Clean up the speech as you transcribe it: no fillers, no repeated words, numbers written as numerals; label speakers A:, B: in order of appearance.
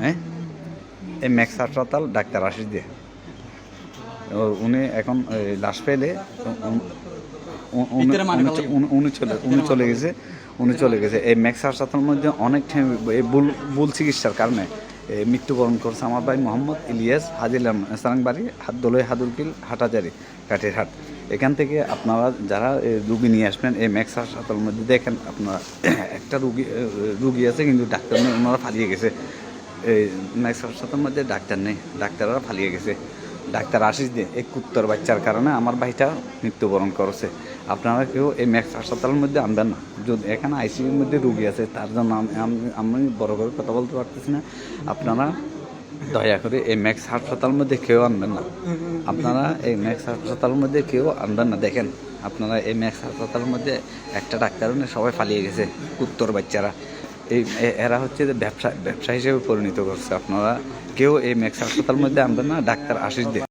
A: হ্যাঁ, এই ম্যাক্স হাসপাতাল ডাক্তার আশিস দে উনি এখন লাশ পেলে উনি চলে গেছে। এই ম্যাক্স হাসপাতালের মধ্যে অনেক এই ভুল চিকিৎসার কারণে মৃত্যুবরণ করছে আমার ভাই মোহাম্মদ ইলিয়াস হাজির সারাংবাড়ি দোলই হাদুরকিল হাটাজারি কাঠের হাট। এখান থেকে আপনারা যারা রুগী নিয়ে আসবেন এই ম্যাক্স হাসপাতালের মধ্যে দেখেন আপনারা একটা রুগী আছে কিন্তু ডাক্তার নেই, ওনারা পালিয়ে গেছে। এই ম্যাক্স হাসপাতালের মধ্যে ডাক্তার নেই, ডাক্তাররা পালিয়ে গেছে। ডাক্তার আশিস দে এক কুত্তর বাচ্চার কারণে আমার ভাইটা মৃত্যুবরণ করেছে। আপনারা কেউ এই ম্যাক্স হাসপাতালের মধ্যে আনবেন না। যদি এখানে আইসিইউর মধ্যে রুগী আছে তার জন্য আমি বড় করে কথা বলতে পারতেছি না। আপনারা দয়া করে এই ম্যাক্স হাসপাতালের মধ্যে কেউ আনবেন না। আপনারা এই ম্যাক্স হাসপাতালের মধ্যে কেউ আনবেন না। দেখেন আপনারা এই ম্যাক্স হাসপাতালের মধ্যে একটা ডাক্তারও নেই, সবাই পালিয়ে গেছে কুত্তর বাচ্চারা। এরা হচ্ছে যে ব্যবসা হিসেবে পরিণত করছে। আপনারা কেউ এই ম্যাক্স হাসপাতালের মধ্যে আনবেন না। ডাক্তার আশিস দে।